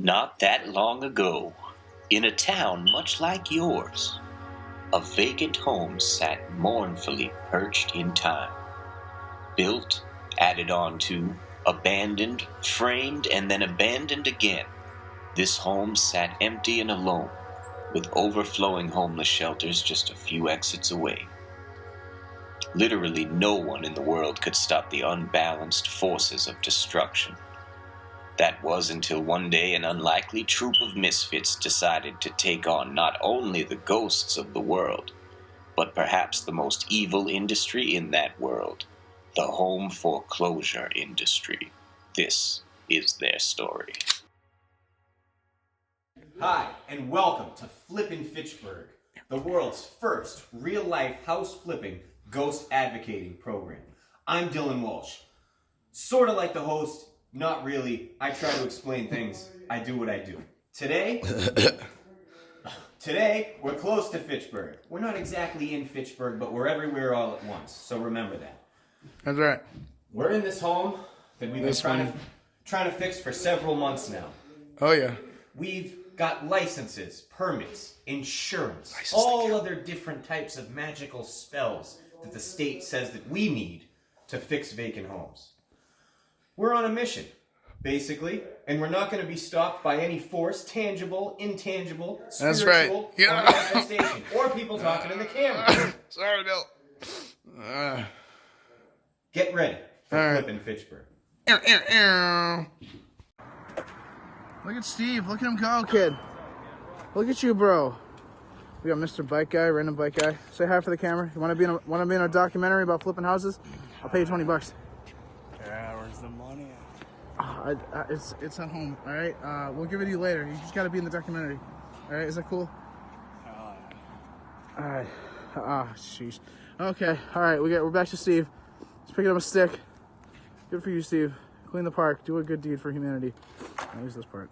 Not that long ago, in a town much like yours, a vacant home sat mournfully perched in time. Built, added on to, abandoned, framed, and then abandoned again, this home sat empty and alone, with overflowing homeless shelters just a few exits away. Literally no one in the world could stop the unbalanced forces of destruction. That was until one day an unlikely troop of misfits decided to take on not only the ghosts of the world, but perhaps the most evil industry in that world, the home foreclosure industry. This is their story. Hi, and welcome to Flippin Fitchburg, the world's first real-life house flipping ghost advocating program. I'm Dylan Walsh. Sort of like the host, not really. I try to explain things. I do what I do. Today, we're close to Fitchburg. We're not exactly in Fitchburg, but we're everywhere all at once. So remember that. That's right. We're in this home that we've been trying to fix for several months now. Oh yeah. We've got licenses, permits, insurance, all other different types of magical spells that the state says that we need to fix vacant homes. We're on a mission, basically, and we're not going to be stopped by any force, tangible, intangible, spiritual, That's right. Yeah. or manifestation, or people talking in the camera. Sorry, Bill. Get ready for All right. Flippin' Fitchburg. Look at Steve. Look at him go, kid. Look at you, bro. We got Mr. Bike Guy, random bike guy. Say hi for the camera. You want to be in a documentary about flipping houses? I'll pay you $20. Yeah, where's the money at? It's at home. All right. We'll give it to you later. You just got to be in the documentary. All right. Is that cool? All right. Sheesh. Okay. All right. We're back to Steve. He's picking up a stick. Good for you, Steve. Clean the park. Do a good deed for humanity. I'll use this part.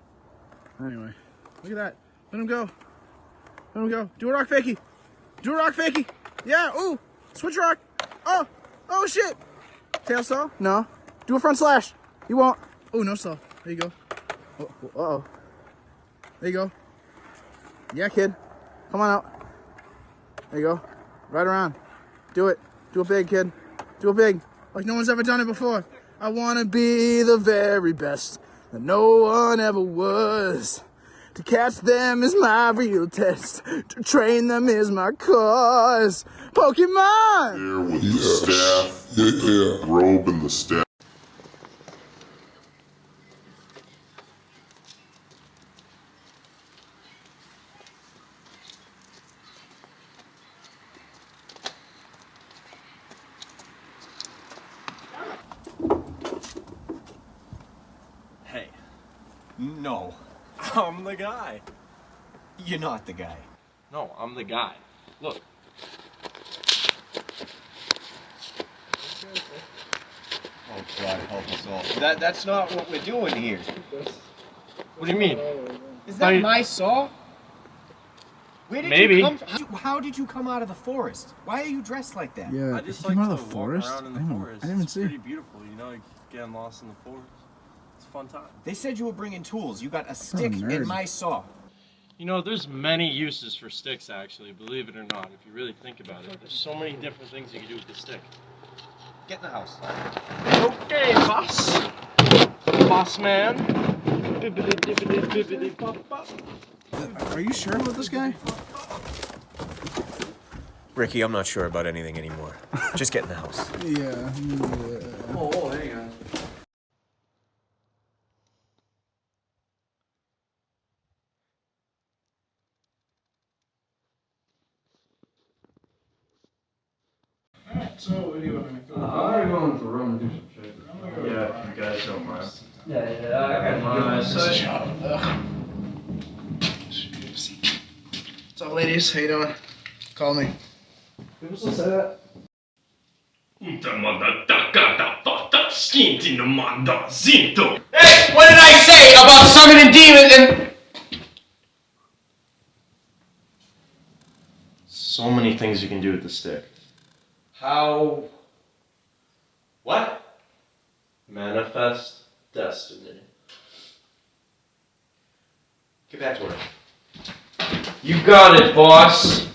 Anyway, look at that. Let him go. Let him go. Do a rock fakie. Do a rock fakie. Yeah. Ooh. Switch rock. Oh. Oh shit. Tail saw? No. Do a front slash. You won't. Oh, no saw. There you go. Uh-oh. There you go. Yeah, kid. Come on out. There you go. Right around. Do it. Do it big, kid. Do it big. Like no one's ever done it before. I want to be the very best that no one ever was. To catch them is my real test. To train them is my cause. Pokemon! There with the staff. Yeah. Robe and the staff. Hey. No. I'm the guy. You're not the guy. No, I'm the guy. Look. Oh, God, help us all. That's not what we're doing here. What do you mean? Is that my saw? Where did Maybe. you come from? How did you come out of the forest? Why are you dressed like that? Yeah, I just he came like out to of the walk forest. around in the forest. I didn't even It's see. pretty beautiful, you know, getting lost in the forest. It's a fun time. They said you were bringing tools. You got a stick nerd. and my saw. You know, there's many uses for sticks, actually, believe it or not, if you really think about it. There's so many different things you can do with the stick. Get in the house. Okay, boss. Boss man. Are you sure about this guy? Ricky, I'm not sure about anything anymore. Just get in the house. Yeah. Oh, hang on. So, what do you want to I'm already going to the room and do some shit. Yeah, you guys don't mind. Yeah, I got What's up, ladies? How you doing? Call me. People still say that? Hey, what did I say about summoning demons and... So many things you can do with the stick. How... What? Manifest destiny. Get back to work. You got it, boss.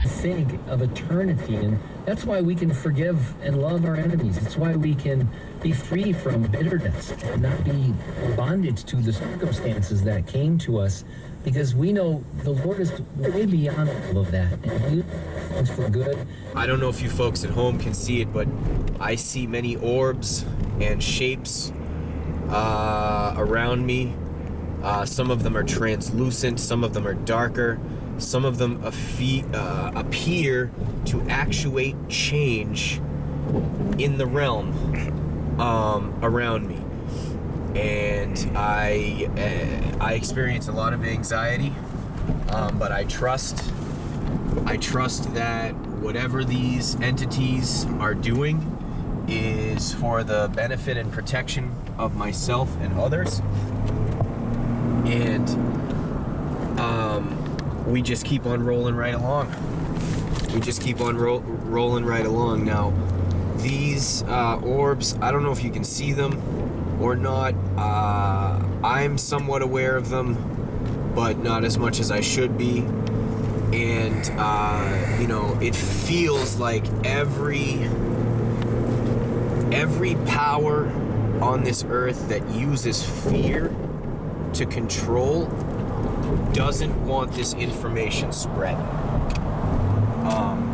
Think of eternity, and that's why we can forgive and love our enemies. It's why we can be free from bitterness and not be bondage to the circumstances that came to us, because we know the Lord is way beyond all of that, and He wants for good. I don't know if you folks at home can see it, but I see many orbs and shapes around me. Some of them are translucent, some of them are darker. Some of them appear to actuate change in the realm around me, and I experience a lot of anxiety, but I trust that whatever these entities are doing is for the benefit and protection of myself and others, and we just keep on rolling right along. Rolling right along. Now, these orbs, I don't know if you can see them or not. I'm somewhat aware of them, but not as much as I should be. And, it feels like every power on this earth that uses fear to control doesn't want this information spread.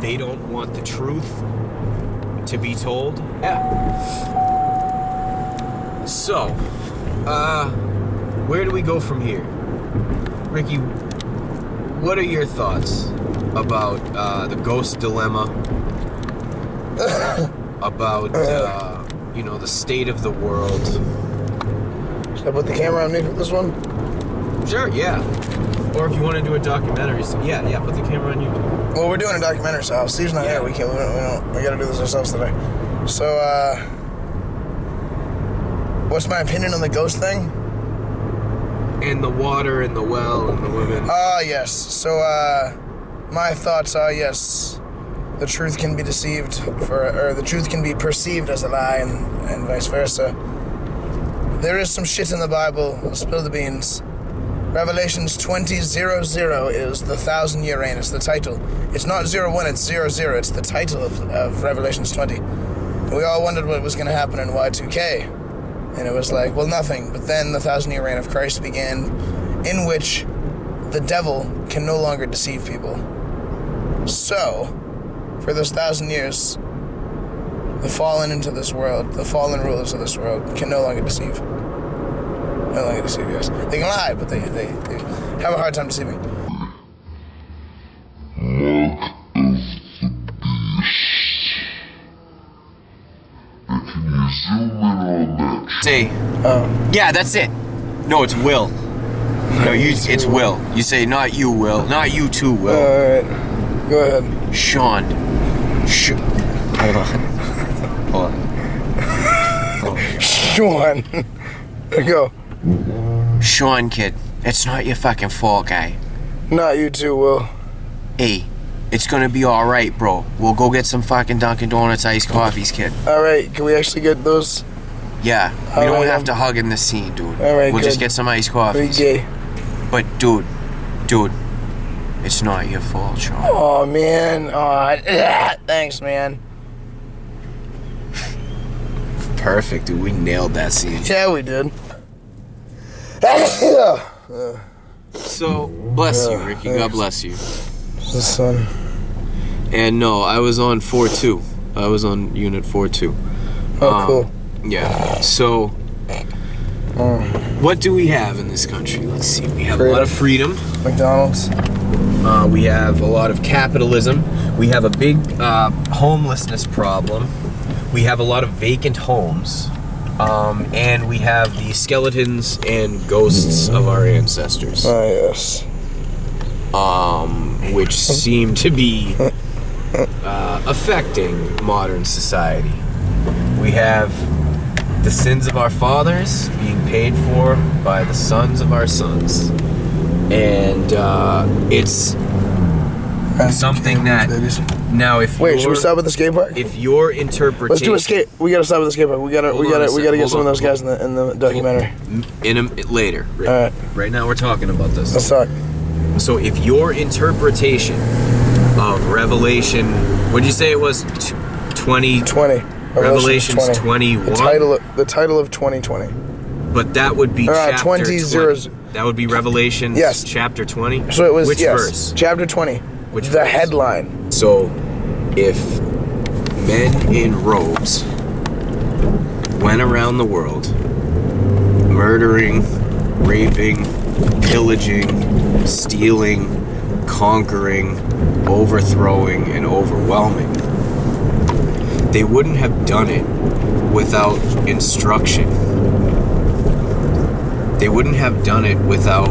They don't want the truth to be told. Yeah. So, where do we go from here? Ricky, what are your thoughts about the ghost dilemma? About, the state of the world? Should I put the camera on me for this one? Sure, yeah. Or if you want to do a documentary, yeah, put the camera on you. Well, we're doing a documentary, so Steve's not here. We gotta do this ourselves today. So, what's my opinion on the ghost thing? And the water and the well and the women. Yes. So, my thoughts are, yes, the truth can be deceived, or the truth can be perceived as a lie, and vice versa. There is some shit in the Bible. I'll spill the beans. Revelations 20:00 is the 1,000-year reign. It's the title. It's not 01, it's 00. It's the title of Revelations 20. And we all wondered what was going to happen in Y2K. And it was like, well, nothing. But then the 1,000-year reign of Christ began, in which the devil can no longer deceive people. So, for those 1,000 years, the fallen into this world, the fallen rulers of this world, can no longer deceive. No longer deceive, yes. They can lie, but they have a hard time deceiving. Say, yeah, that's it. No, it's Will. No, it's Will. You say, not you, Will. Not you too, Will. Alright. Go ahead. Sean. Hold on. Sean. Go. Sean, kid, it's not your fucking fault, guy. Not you too, Will. Hey, it's gonna be alright, bro. We'll go get some fucking Dunkin' Donuts iced coffees, kid. Alright, can we actually get those? Yeah, we don't have to hug in this scene, dude. Alright, we'll just get some iced coffees. Gay. But, dude, it's not your fault, Sean. Oh, man. Thanks, man. Perfect, dude. We nailed that scene. Yeah, we did. So, bless you, Ricky. Thanks. God bless you. The sun. And no, I was on 4-2. I was on Unit 4-2. Oh, cool. Yeah. So, what do we have in this country? Let's see. We have a lot of freedom. McDonald's. We have a lot of capitalism. We have a big homelessness problem. We have a lot of vacant homes. And we have the skeletons and ghosts of our ancestors. Ah, yes. Which seem to be affecting modern society. We have the sins of our fathers being paid for by the sons of our sons. And it's something that now if wait, should we stop at the skate park? If your interpretation, let's do a skate. We gotta stop at the skate park. We gotta get some of those guys in the documentary. Later. All right. Right now we're talking about this. Let's talk. So if your interpretation of Revelation, what'd you say it was? 20. Revelation's 21. The title of 2020. But that would be chapter 20. That would be Revelation. Yes. Chapter 20. So it was which verse? Chapter 20. Which the verse? Headline. So if men in robes went around the world murdering, raping, pillaging, stealing, conquering, overthrowing, and overwhelming, they wouldn't have done it without instruction. They wouldn't have done it without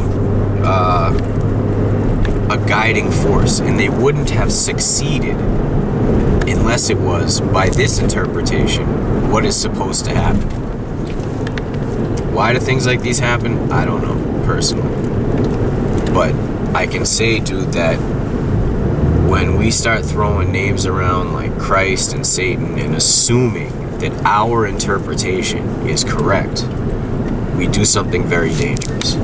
a guiding force, and they wouldn't have succeeded unless it was, by this interpretation, what is supposed to happen. Why do things like these happen? I don't know, personally. But I can say, dude, that when we start throwing names around like Christ and Satan and assuming that our interpretation is correct, we do something very dangerous.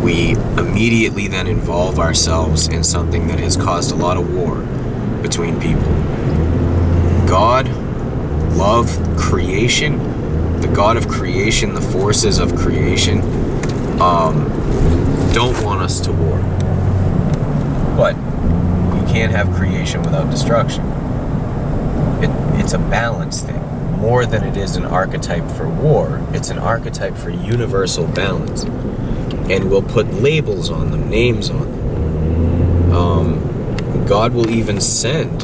We immediately then involve ourselves in something that has caused a lot of war between people. God, love, creation, the God of creation, the forces of creation, don't want us to war. But you can't have creation without destruction. It's a balance thing. More than it is an archetype for war, it's an archetype for universal balance. And we'll put labels on them, names on them. God will even send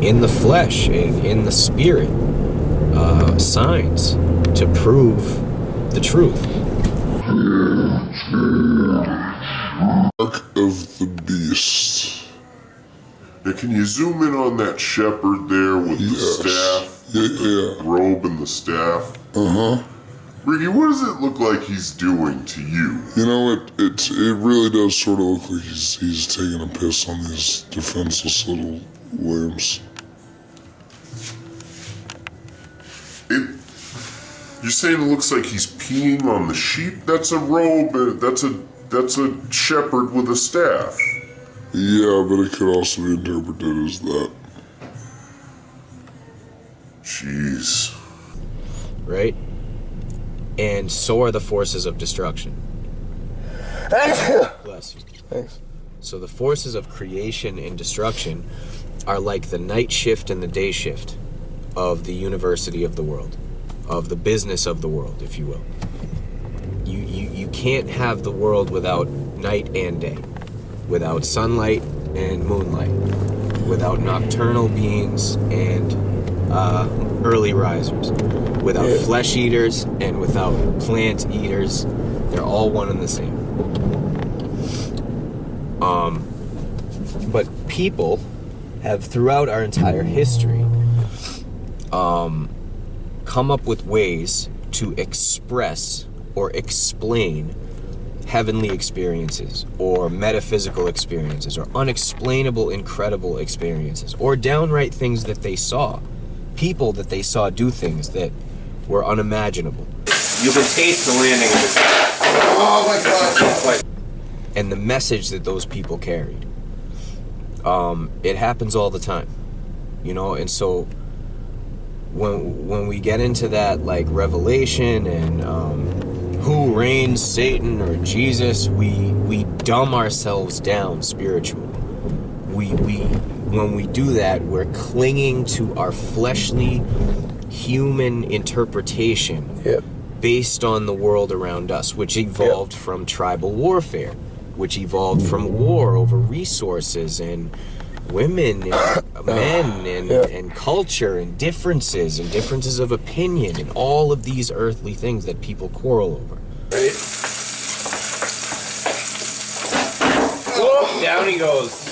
in the flesh, in the spirit, signs to prove the truth. Mark of the Beast. Now, can you zoom in on that shepherd there with the staff? The robe and the staff? Ricky, what does it look like he's doing to you? You know, it really does sort of look like he's taking a piss on these defenseless little lambs. You're saying it looks like he's peeing on the sheep? That's a robe. That's a shepherd with a staff. Yeah, but it could also be interpreted as that. Jeez. Right? And so are the forces of destruction. Bless you. Thanks. So the forces of creation and destruction are like the night shift and the day shift of the university of the world, of the business of the world, if you will. You can't have the world without night and day, without sunlight and moonlight, without nocturnal beings and early risers, without flesh eaters and without plant eaters. They're all one and the same. But people have, throughout our entire history, come up with ways to express or explain heavenly experiences or metaphysical experiences or unexplainable, incredible experiences or downright things that they saw. People that they saw do things that were unimaginable. You can taste the landing of it. Oh my God. And the message that those people carried. It happens all the time, you know, and so when we get into that, like Revelation and who reigns, Satan or Jesus, we dumb ourselves down spiritually. When we do that, we're clinging to our fleshly human interpretation based on the world around us, which evolved from tribal warfare, which evolved from war over resources and women and men and culture and differences of opinion and all of these earthly things that people quarrel over. Right? Whoa, down he goes.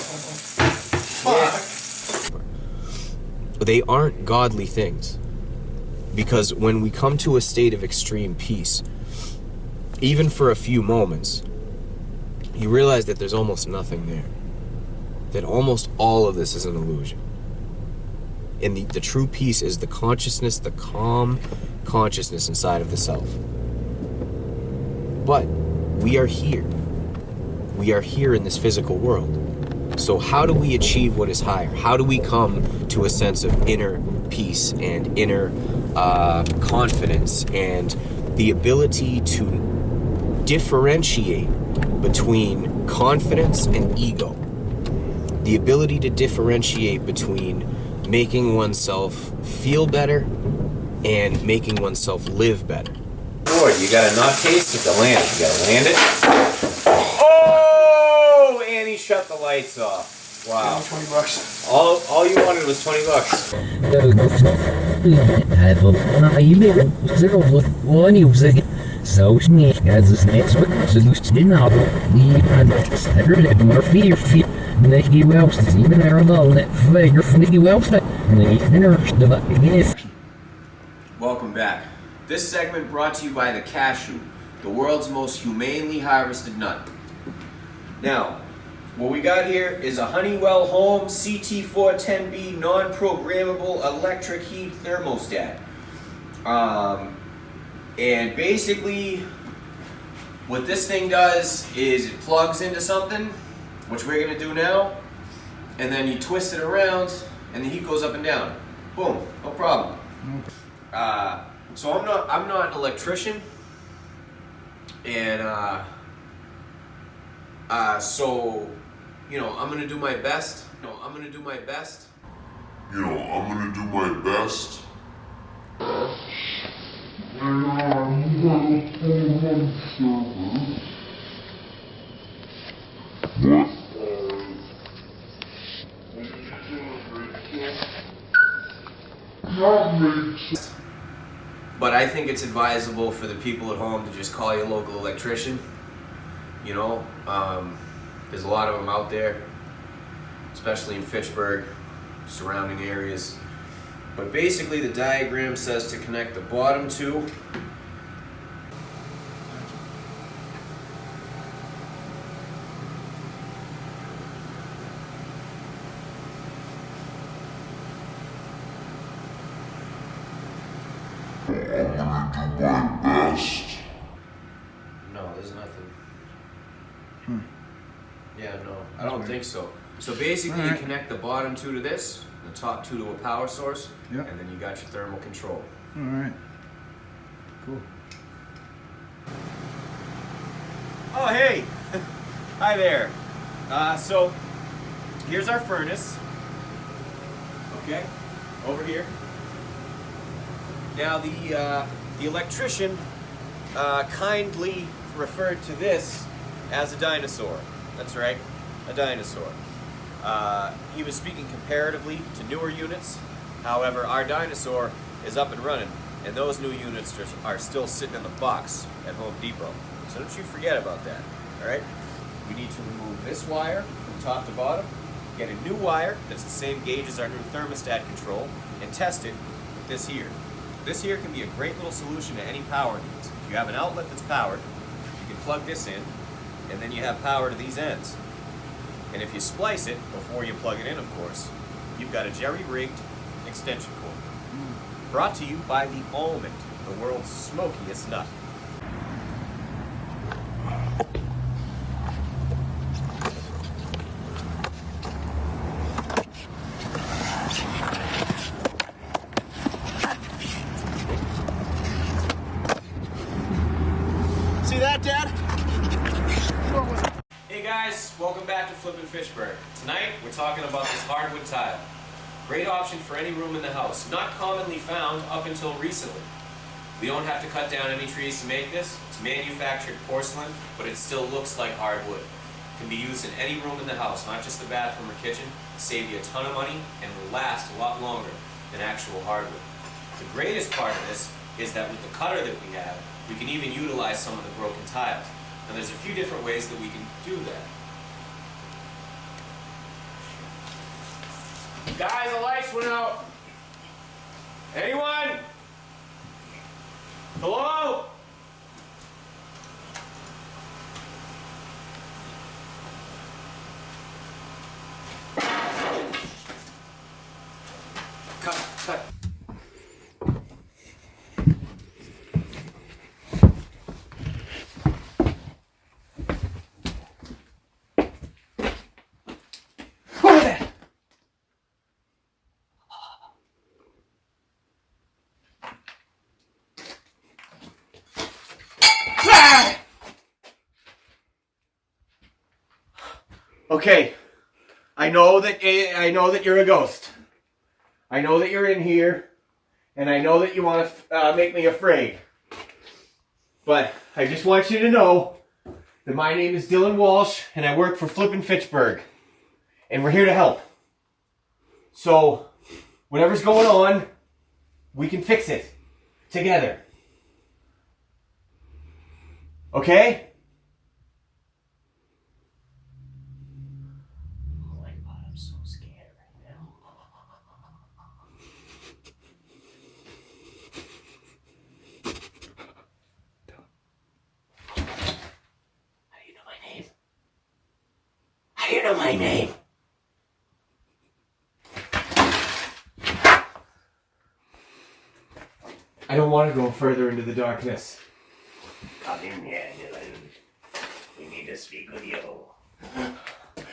They aren't godly things, because when we come to a state of extreme peace, even for a few moments, you realize that there's almost nothing there. that almost all of this is an illusion. And the true peace is the consciousness, the calm consciousness inside of the self. But we are here. We are here in this physical world. So how do we achieve what is higher? How do we come to a sense of inner peace and inner confidence and the ability to differentiate between confidence and ego? The ability to differentiate between making oneself feel better and making oneself live better. Lord, you gotta not taste it to land it. You gotta land it. Oh, and he shut the lights off. Wow. $20. All you wanted was $20. Welcome back. This segment brought to you by the cashew, the world's most humanely harvested nut. Now, what we got here is a Honeywell CT410B non-programmable electric heat thermostat. And basically, what this thing does is it plugs into something, which we're gonna do now, and then you twist it around, and the heat goes up and down. Boom, no problem. So I'm not an electrician, and so I'm gonna do my best. I'm gonna do my best. But I think it's advisable for the people at home to just call your local electrician. There's a lot of them out there, especially in Fitchburg, surrounding areas. But basically the diagram says to connect the bottom two . No, there's nothing. Yeah, no, I don't think so. So basically you connect the bottom two to this, the top two to a power source, and then you got your thermal control. Alright. Cool. Oh, hey! Hi there. So, here's our furnace. Okay, over here. Now the electrician kindly referred to this as a dinosaur. That's right, a dinosaur. He was speaking comparatively to newer units. However, our dinosaur is up and running, and those new units are still sitting in the box at Home Depot. So don't you forget about that, all right? We need to remove this wire from top to bottom, get a new wire that's the same gauge as our new thermostat control, and test it with this here. This here can be a great little solution to any power needs. If you have an outlet that's powered, you can plug this in, and then you have power to these ends. And if you splice it, before you plug it in, of course, you've got a jerry-rigged extension cord. Brought to you by the almond, the world's smokiest nut. See that, Dad? Hey guys, welcome back to Flippin Fitchburg. Tonight, we're talking about this hardwood tile. Great option for any room in the house. Not commonly found up until recently. We don't have to cut down any trees to make this. It's manufactured porcelain, but it still looks like hardwood. It can be used in any room in the house, not just the bathroom or kitchen. Save you a ton of money and will last a lot longer than actual hardwood. The greatest part of this is that with the cutter that we have, we can even utilize some of the broken tiles. And there's a few different ways that we can do that. Guys, the lights went out. Anyone? Hello? Okay, I know that you're a ghost. I know that you're in here, and I know that you want to make me afraid. But I just want you to know that my name is Dylan Walsh, and I work for Flippin Fitchburg, and we're here to help. So, whatever's going on, we can fix it together. Okay? Oh my God, I'm so scared right now. How do you know my name? How do you know my name? I don't want to go further into the darkness. Come in here, Dylan. We need to speak with you.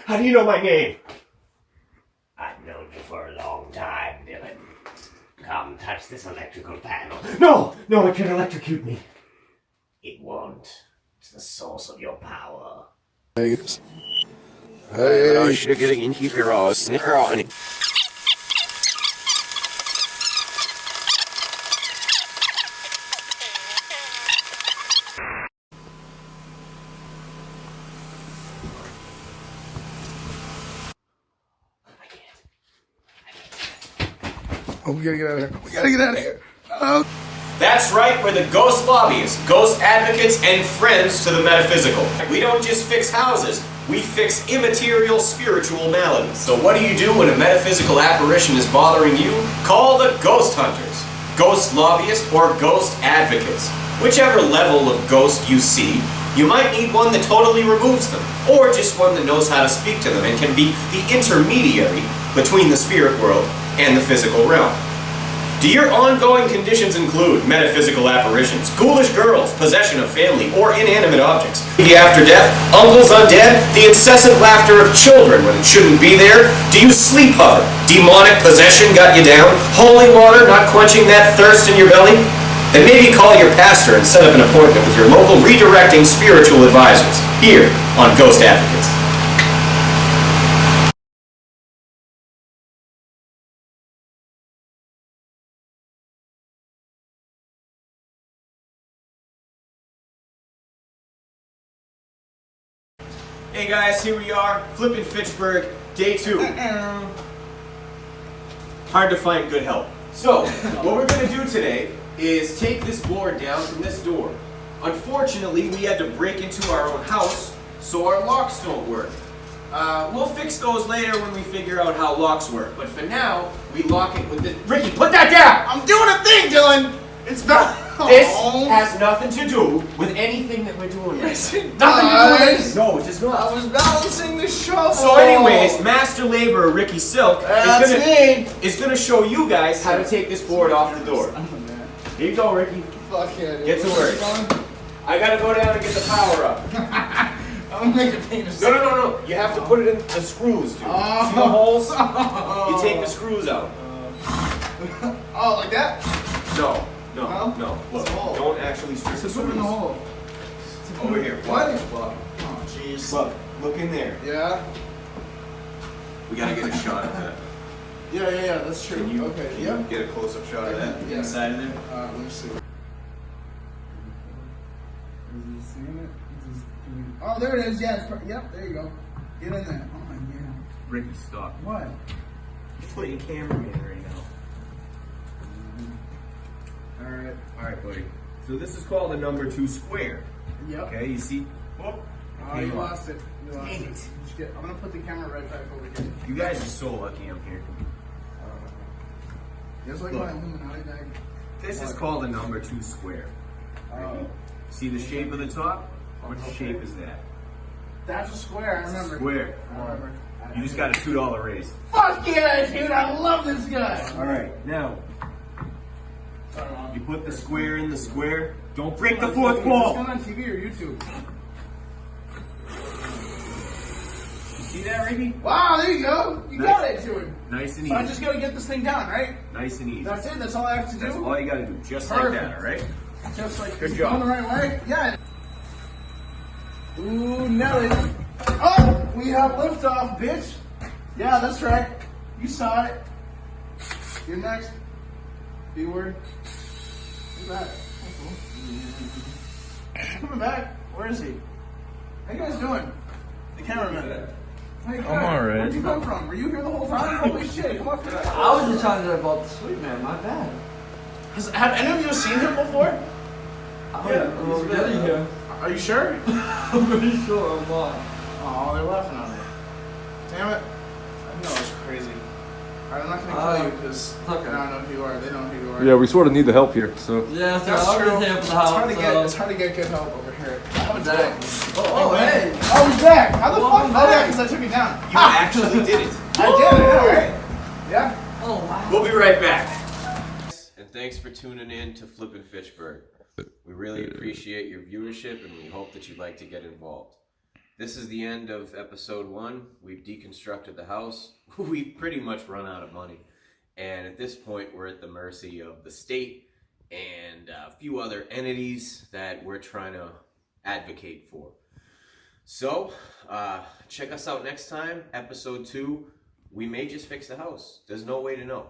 How do you know my name? I've known you for a long time, Dylan. Come, touch this electrical panel. No! No, it can electrocute me. It won't. It's the source of your power. Hey. Oh, we gotta get out of here. We gotta get out of here. Oh. That's right, we're the ghost lobbyists, ghost advocates, and friends to the metaphysical. We don't just fix houses, we fix immaterial spiritual maladies. So what do you do when a metaphysical apparition is bothering you? Call the ghost hunters, ghost lobbyists, or ghost advocates. Whichever level of ghost you see, you might need one that totally removes them, or just one that knows how to speak to them and can be the intermediary between the spirit world and the physical realm. Do your ongoing conditions include metaphysical apparitions, ghoulish girls, possession of family, or inanimate objects? The after death, uncles undead, the incessant laughter of children when it shouldn't be there? Do you sleep hover? Demonic possession got you down? Holy water not quenching that thirst in your belly? Then maybe call your pastor and set up an appointment with your local redirecting spiritual advisors, here on Ghost Advocates. Hey guys, here we are, Flippin Fitchburg, day 2. Hard to find good help. So, what we're going to do today is take this board down from this door. Unfortunately, we had to break into our own house, so our locks don't work. We'll fix those later when we figure out how locks work, but for now, we lock it with this. Ricky, put that down! I'm doing a thing, Dylan! It's not. This has nothing to do with anything that we're doing. Yes, it nothing does. to do with it. No, it does not. I was balancing the shovel. So anyways, master laborer Ricky Silk is gonna show you guys how to take this board off the door. Here you go, Ricky. Fuck yeah, dude. Get to work. I gotta go down and get the power up. I'm gonna make a penis. No. You have to put it in the screws, dude. Oh. See the holes? You take the screws out. Oh, like that? No. Look, don't actually stick the Put screws. it in the hole. Over here. What? Look. Oh, jeez. Look in there. Yeah? We gotta get a shot of that. Yeah, that's true. Can you, okay, can you get a close-up shot of that Yeah. inside of there? Let me see. Is he seeing it? Oh, there it is. Yeah. Yep, there you go. Get in there. Oh, my God. Ricky, stop. What? You're playing cameraman right now. Alright, buddy. So this is called a number 2 square. Yep. Okay, you see? Oh, you lost it. Dang it. I'm gonna put the camera right back over here. You guys are so lucky I'm here. Just like my Illuminati bag. This is called a number 2 square. See the shape of the top? What shape is that? That's a square, I remember. Square. I remember. You just got a $2 raise. Fuck yeah, dude! I love this guy! Alright, now. You put the square in the square. Don't break the fourth wall! Is this going on TV or YouTube? You see that, Ricky? Wow, there you go! You got it to him! Nice and So I easy. just gotta get this thing down, right? Nice and easy. That's it? That's all I have to do? That's all you gotta do. Just Perfect. like that, alright? Just like Good it's job. going the right way? Yeah. Ooh, Nelly. Oh! We have liftoff, bitch. Yeah, that's right. You saw it. You're next. B word. Who's that? Coming back. Where is he? How you guys doing? The cameraman. Hey, I'm alright. Where'd you come from? Were you here the whole time? Holy shit, come up here. I was just talking about the sweet man, my bad. Have any of you seen him before? Yeah. Are you sure? I'm pretty sure I'm not. Oh, they're laughing at me. Damn it. I know it's crazy. Alright, I'm not gonna kill you because I don't know who you are. They know who you are. Yeah, we sort of need the help here, so. Yeah, so That's I'm true. just here for the It's house. hard to get good help over here. How about Zach. that? Oh, hey. Oh, he's back. How the fuck? Welcome Oh, yeah, back. because I took you down. You actually did it. I did, I know, right? Yeah. Oh, wow. We'll be right back. And thanks for tuning in to Flippin Fitchburg. We really appreciate your viewership and we hope that you'd like to get involved. This is the end of episode 1. We've deconstructed the house. We've pretty much run out of money. And at this point, we're at the mercy of the state and a few other entities that we're trying to advocate for. So, check us out next time, episode 2. We may just fix the house. There's no way to know.